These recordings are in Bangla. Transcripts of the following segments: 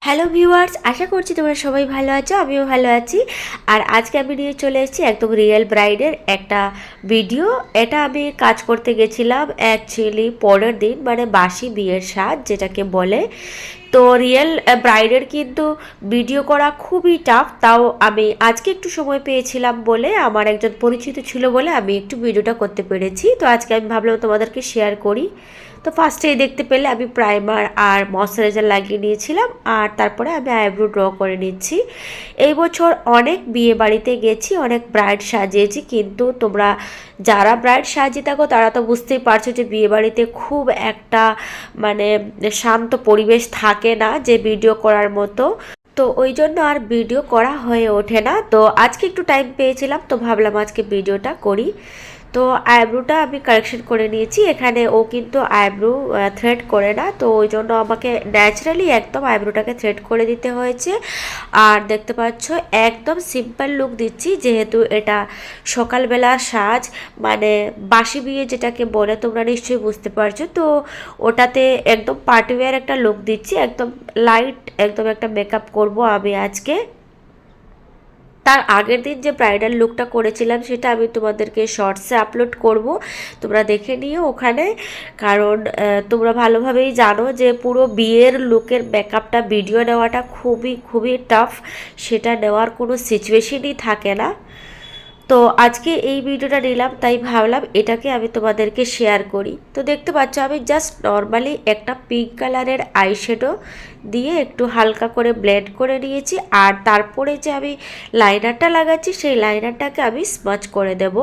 হ্যালো ভিউয়ার্স, আশা করছি তোমরা সবাই ভালো আছো, আমিও ভালো আছি। আর আজকে আমি নিয়ে চলে এসেছি একদম রিয়েল ব্রাইডের একটা ভিডিও। এটা আমি কাজ করতে গেছিলাম অ্যাকচুয়ালি পরের দিন, মানে বাসি বিয়ের সাজ যেটাকে বলে। তো রিয়েল ব্রাইডের কিন্তু ভিডিও করা খুবই টাফ, তাও আমি আজকে একটু সময় পেয়েছিলাম বলে, আমার একজন পরিচিত ছিল বলে আমি একটু ভিডিওটা করতে পেরেছি। তো আজকে আমি ভাবলাম তোমাদেরকে শেয়ার করি। তো ফার্স্টেই দেখতে পেলে আমি প্রাইমার আর ময়শ্চারাইজার লাগিয়ে নিয়েছিলাম, আর তারপরে আমি আইব্রো ড্র করে নিচ্ছি। এই বছর অনেক বিয়ে বাড়িতে গেছি, অনেক ব্রাইড সাজিয়েছি, কিন্তু তোমরা যারা ব্রাইড সাজিয়ে থাকো তারা তো বুঝতেই পারছো যে বিয়ে বাড়িতে খুব একটা মানে শান্ত পরিবেশ থাকে না যে ভিডিও করার মতো। তো ওই জন্য আর ভিডিও করা হয়ে ওঠে না। তো আজকে একটু টাইম পেয়েছিলাম, তো ভাবলাম আজকে ভিডিওটা করি। তো আইব্রোটা আমি কারেকশন করে নিয়েছি। এখানে ও কিন্তু আইব্রো থ্রেড করে না, তো ওই জন্য আমাকে ন্যাচারালি একদম আইব্রোটাকে থ্রেড করে দিতে হয়েছে। আর দেখতে পাচ্ছ একদম সিম্পল লুক দিচ্ছি, যেহেতু এটা সকালবেলার সাজ, মানে বাসি বিয়ে যেটাকে বলে তোমরা নিশ্চয়ই বুঝতে পারছো। তো ওটাতে একদম পার্টিওয়্যার একটা লুক দিচ্ছি, একদম লাইট একদম একটা মেকআপ করব আমি আজকে। তার আগের দিন যে ব্রাইডাল লুকটা করেছিলাম সেটা আমি তোমাদেরকে শর্টসে আপলোড করব, তোমরা দেখে নিও ওখানে। কারণ তোমরা ভালোভাবেই জানো যে পুরো বিয়ের লুকের মেকআপটা ভিডিও নেওয়াটা খুবই খুবই টাফ, সেটা নেওয়ার কোনো সিচুয়েশনই থাকে না। তো আজকে এই ভিডিওটা নিলাম, তাই ভাবলাম এটাকে আমি তোমাদেরকে শেয়ার করি। তো দেখতে পাচ্ছ আমি জাস্ট নর্মালি একটা পিঙ্ক কালারের আইশ্যাডো দিয়ে একটু হালকা করে ব্লেন্ড করে নিয়েছি, আর তারপরে যে আমি লাইনারটা লাগাচ্ছি সেই লাইনারটাকে আমি স্মাচ করে দেব।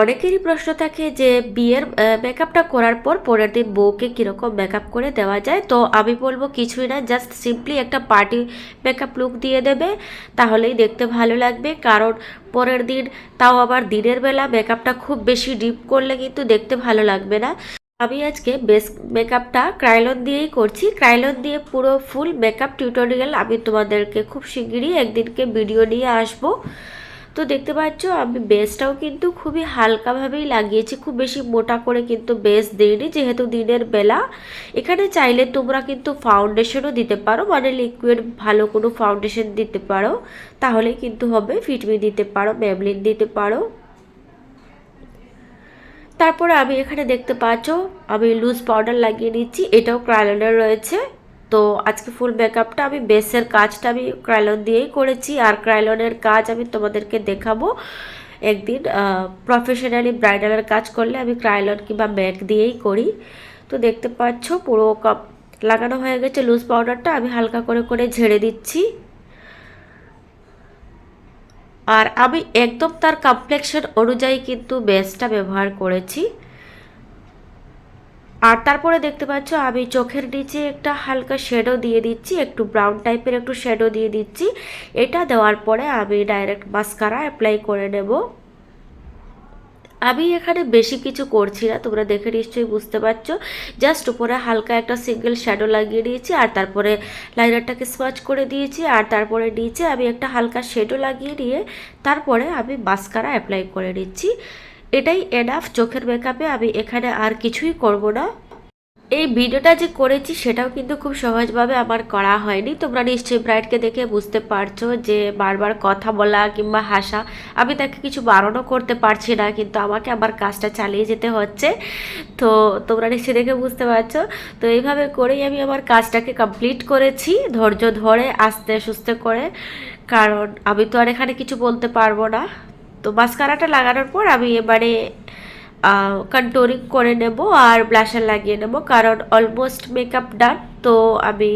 অনেকেরই প্রশ্ন থাকে যে বিয়ের মেকআপটা করার পর পরের দিন বউকে কীরকম মেকআপ করে দেওয়া যায়। তো আমি বলবো কিছুই না, জাস্ট সিম্পলি একটা পার্টি মেকআপ লুক দিয়ে দেবে, তাহলেই দেখতে ভালো লাগবে। কারণ পরের দিন, তাও আবার দিনের বেলা, মেকআপটা খুব বেশি ডিপ করলে কিন্তু দেখতে ভালো লাগবে না। আমি আজকে বেস মেকআপটা ক্রাইলন দিয়েই করছি। ক্রাইলন দিয়ে পুরো ফুল মেকআপ টিউটোরিয়াল আমি তোমাদেরকে খুব শিগগিরই একদিনকে ভিডিও নিয়ে আসবো। তো দেখতে পাচ্ছ আমি বেসটাও কিন্তু খুবই হালকাভাবেই লাগিয়েছি, খুব বেশি মোটা করে কিন্তু বেস দিইনি, যেহেতু দিনের বেলা। এখানে চাইলে তোমরা কিন্তু ফাউন্ডেশনও দিতে পারো, মানে লিকুইড ভালো কোনো ফাউন্ডেশন দিতে পারো, তাহলে কিন্তু হবে। ফিটমি দিতে পারো, মেবলিন দিতে পারো। তারপরে আমি এখানে দেখতে পাচ্ছ আমি লুজ পাউডার লাগিয়ে নিচ্ছি, এটাও ক্রায়োলনের রয়েছে। তো আজকে ফুল মেকআপটা আমি বেসের কাজটা আমি ক্রায়োলন দিয়েই করেছি, আর ক্রায়োলনের কাজ আমি তোমাদেরকে দেখাবো একদিন। প্রফেশনালি ব্রাইডালের কাজ করলে আমি ক্রায়োলন কিংবা ম্যাক দিয়েই করি। তো দেখতে পাচ্ছ পুরো কাপ লাগানো হয়ে গেছে লুজ পাউডারটা, আমি হালকা করে করে ঝেড়ে দিচ্ছি। আর আমি একদম তার কমপ্লেক্সন অনুযায়ী কিন্তু বেসটা ব্যবহার করেছি। আর তারপরে দেখতে পাচ্ছ আমি চোখের নিচে একটা হালকা শ্যাডো দিয়ে দিচ্ছি, একটু ব্রাউন টাইপের একটু শ্যাডো দিয়ে দিচ্ছি। এটা দেওয়ার পরে আমি ডাইরেক্ট মাস্কারা অ্যাপ্লাই করে নেব। আমি এখানে বেশি কিছু করছি না, তোমরা দেখে নিশ্চয়ই বুঝতে পারছো। জাস্ট উপরে হালকা একটা সিঙ্গেল শ্যাডো লাগিয়ে দিয়েছি, আর তারপরে লাইনারটাকে স্মাচ করে দিয়েছি, আর তারপরে নিচে আমি একটা হালকা শ্যাডো লাগিয়ে দিয়ে তারপরে আমি মাস্কারা অ্যাপ্লাই করে নিচ্ছি। এটাই এনাফ চোখের মেকআপে, আমি এখানে আর কিছুই করব না। এই ভিডিওটা যে করেছি সেটাও কিন্তু খুব সহজভাবে আমার করা হয়নি, তোমরা নিশ্চয়ই ব্রাইডকে দেখে বুঝতে পারছো যে বারবার কথা বলা কিংবা হাসা, আমি তাকে কিছু বারণও করতে পারছি না, কিন্তু আমাকে আমার কাজটা চালিয়ে যেতে হচ্ছে। তো তোমরা নিশ্চয়ই দেখে বুঝতে পারছো। তো এইভাবে করেই আমি আমার কাজটাকে কমপ্লিট করেছি, ধৈর্য ধরে আস্তে সুস্তে করে, কারণ আমি তো আর এখানে কিছু বলতে পারবো না। তো মাস্কারাটা লাগানোর পর আমি এবারে কন্ট্যুরিং করে নেব আর ব্লাশার লাগিয়ে নেব, কারণ অলমোস্ট মেকআপ ডান। তো আমি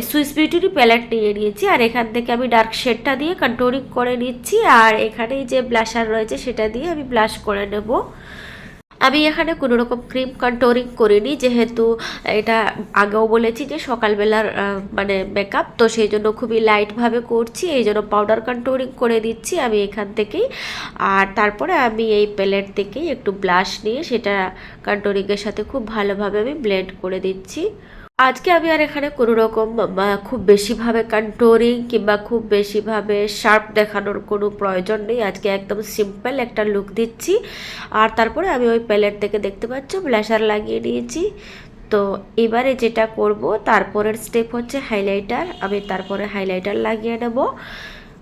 সুইস বিউটির প্যালেট নিয়ে নিয়েছি, আর এখান থেকে আমি ডার্ক শেডটা দিয়ে কন্ট্যুরিং করে নিচ্ছি, আর এখানেই যে ব্লাশার রয়েছে সেটা দিয়ে আমি ব্লাশ করে নেব। আমি এখানে কোনো রকম ক্রিম কন্ট্যুরিং করিনি, যেহেতু এটা আগেও বলেছি যে সকালবেলার মানে মেকআপ, তো সেই জন্য খুবই লাইটভাবে করছি, এই জন্য পাউডার কন্ট্যুরিং করে দিচ্ছি আমি এখান থেকেই। আর তারপরে আমি এই প্যালেট থেকেই একটু ব্লাশ নিয়ে সেটা কন্ট্যুরিংয়ের সাথে খুব ভালোভাবে আমি ব্লেন্ড করে দিচ্ছি। আজকে আমি আর এখানে কোনো রকম খুব বেশিভাবে কন্ট্যুরিং কিংবা খুব বেশিভাবে শার্প দেখানোর কোনো প্রয়োজন নেই, আজকে একদম সিম্পল একটা লুক দিচ্ছি। আর তারপরে আমি ওই প্যালেট থেকে দেখতে পাচ্ছ ব্লাশার লাগিয়ে নিয়েছি। তো এবারে যেটা করব, তারপরের স্টেপ হচ্ছে হাইলাইটার। আমি তারপরে হাইলাইটার লাগিয়ে নেব।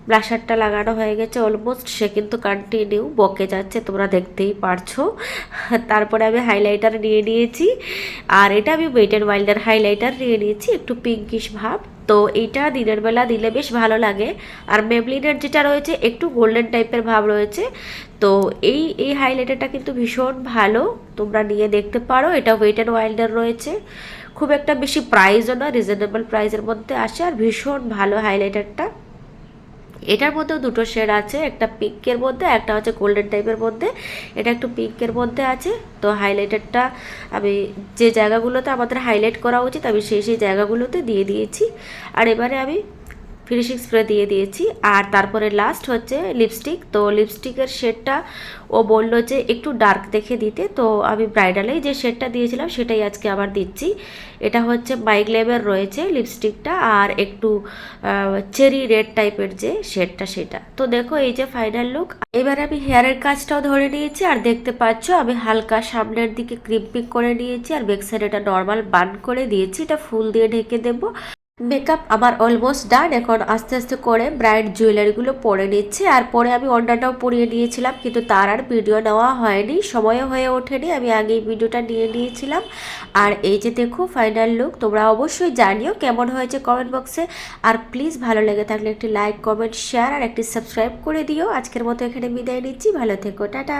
ব্লাশারটা লাগানো হয়ে গেছে অলমোস্ট, সে কিন্তু কন্টিনিউ বকে যাচ্ছে, তোমরা দেখতেই পারছো। তারপরে আমি হাইলাইটার নিয়ে নিয়েছি, আর এটা আমি ওয়েট অ্যান্ড ওয়াইল্ডের হাইলাইটার নিয়ে নিয়েছি, একটু পিঙ্কিশ ভাব। তো এইটা দিনের বেলা দিলে বেশ ভালো লাগে। আর মেবলিনের যেটা রয়েছে একটু গোল্ডেন টাইপের ভাব রয়েছে। তো এই হাইলাইটারটা কিন্তু ভীষণ ভালো, তোমরা নিয়ে দেখতে পারো। এটা ওয়েট অ্যান্ড ওয়াইল্ডের রয়েছে, খুব একটা বেশি প্রাইসও না, রিজনেবল প্রাইসের মধ্যে আসে, আর ভীষণ ভালো হাইলাইটারটা। এটার মধ্যেও দুটো শেড আছে, একটা পিঙ্কের মধ্যে, একটা হচ্ছে গোল্ডেন টাইপের মধ্যে। এটা একটু পিঙ্কের মধ্যে আছে। তো হাইলাইটারটা আমি যে জায়গাগুলোতে আমাদের হাইলাইট করা উচিত আমি সেই জায়গাগুলোতে দিয়ে দিয়েছি। আর এবারে আমি ফিনিশিং স্প্রে দিয়ে দিয়েছি। আর তারপরে লাস্ট হচ্ছে লিপস্টিক। তো লিপস্টিকের শেডটা ও বলল যে একটু ডার্ক দেখে দিতে, তো আমি ব্রাইডালেই যে শেডটা দিয়েছিলাম সেটাই আজকে আবার দিচ্ছি। এটা হচ্ছে মাইগ্লেমের রয়েছে লিপস্টিকটা, আর একটু চেরি রেড টাইপের যে শেডটা সেটা। তো দেখো এই যে ফাইনাল লুক। এবার আমি হেয়ারের কাজটাও ধরে নিয়েছি, আর দেখতে পাচ্ছ আমি হালকা সামনের দিকে ক্রিম্পিং করে নিয়েছি, আর ব্যাক সাইড এটা নর্মাল বান করে দিয়েছি। এটা ফুল দিয়ে ঢেকে দেবো। মেকআপ আমার অলমোস্ট ডান। এখন আস্তে আস্তে করে ব্রাইড জুয়েলারিগুলো পরে নিচ্ছে, আর পরে আমি অন্যটাও পরিয়ে নিয়েছিলাম, কিন্তু তার আর ভিডিও নেওয়া হয়নি, সময়ও হয়ে ওঠেনি, আমি আগেই ভিডিওটা নিয়ে নিয়েছিলাম। আর এই যে দেখো ফাইনাল লুক। তোমরা অবশ্যই জানিও কেমন হয়েছে কমেন্ট বক্সে। আর প্লিজ ভালো লেগে থাকলে একটি লাইক, কমেন্ট, শেয়ার আর একটি সাবস্ক্রাইব করে দিও। আজকের মতো এখানে বিদায় নিচ্ছি, ভালো থেকো, টাটা।